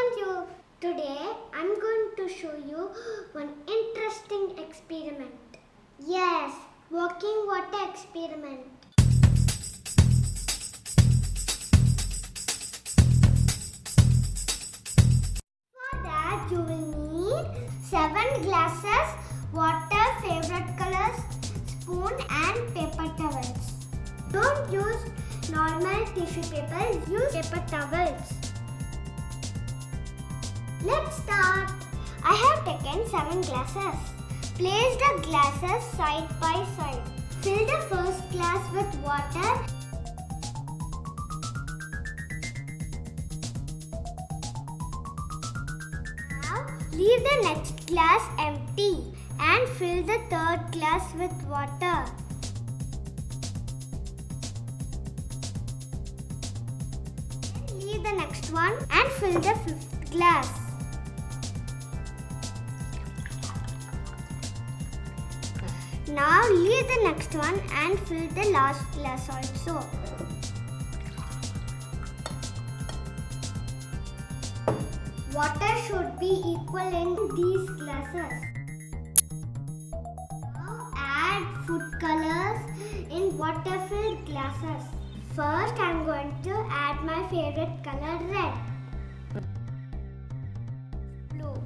Bonjour! Today I'm going to show you one interesting experiment. Yes, working water experiment. For that you will need 7 glasses, water, favorite colors, spoon and paper towels. Don't use normal tissue paper, use paper towels. Let's start. I have taken 7 glasses. Place the glasses side by side. Fill the first glass with water. Now leave the next glass empty and fill the third glass with water. Then leave the next one and fill the fifth glass. Now leave the next one and fill the last glass also. Water should be equal in these glasses. Now add food colors in water-filled glasses. First I am going to add my favorite color, red. Blue.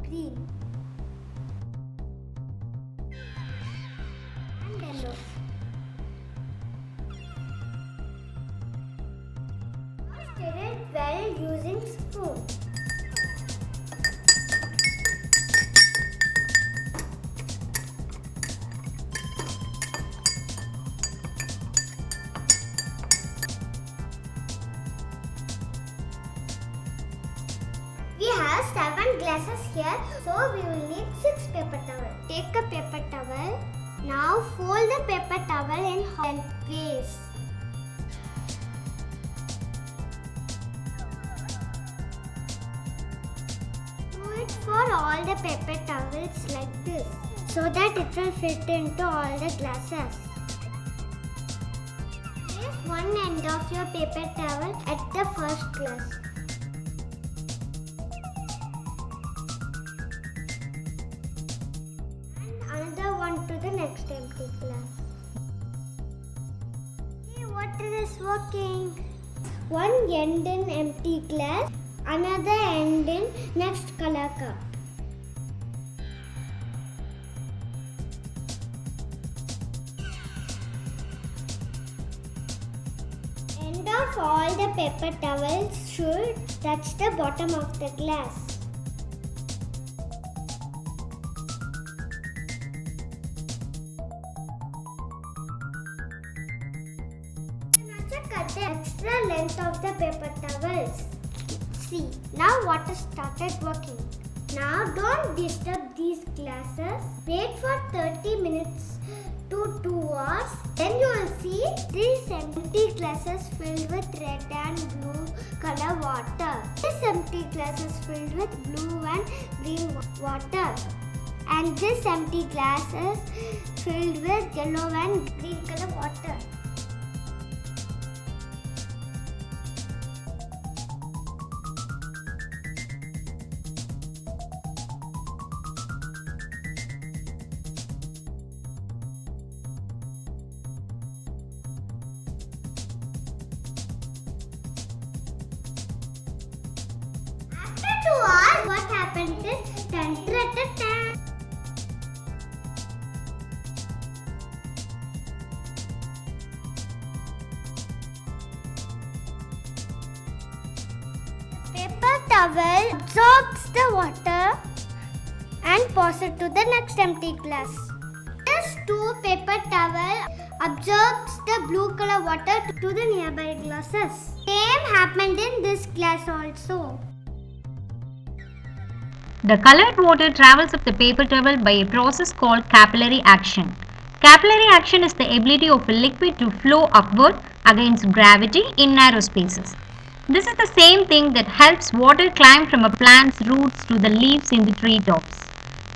Green and yellow. Now stir it well using spoon. We have 7 glasses here, so we will need 6 paper towels. Take a paper towel. Now fold the paper towel in lengthways. Do it for all the paper towels like this, so that it will fit into all the glasses. Place one end of your paper towel at the first glass. Another one to the next empty glass. Hey, water is working. One end in empty glass, another end in next color cup. End of all the paper towels should touch the bottom of the glass. Cut the extra length of the paper towels. See, now water started working. Now don't disturb these glasses. Wait for 30 minutes to 2 hours. Then you will see these empty glasses filled with red and blue color water. This empty glasses filled with blue and green water. And this empty glasses filled with yellow and green color water. After 2 hours, what happened is tan. Paper towel absorbs the water and pours it to the next empty glass. This 2 paper towel absorbs the blue color water to the nearby glasses. Same happened in this glass also. The colored water travels up the paper towel by a process called capillary action. Capillary action is the ability of a liquid to flow upward against gravity in narrow spaces. This is the same thing that helps water climb from a plant's roots to the leaves in the tree tops.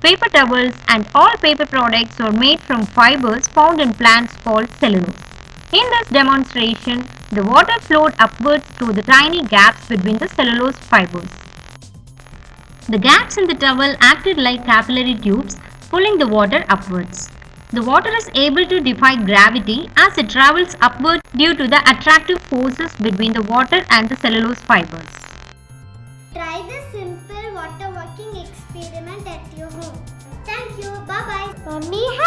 Paper towels and all paper products are made from fibers found in plants called cellulose. In this demonstration, the water flowed upwards through the tiny gaps between the cellulose fibers. The gaps in the towel acted like capillary tubes, pulling the water upwards. The water is able to defy gravity as it travels upward due to the attractive forces between the water and the cellulose fibers. Try this simple water working experiment at your home. Thank you. Bye-bye. Mommy,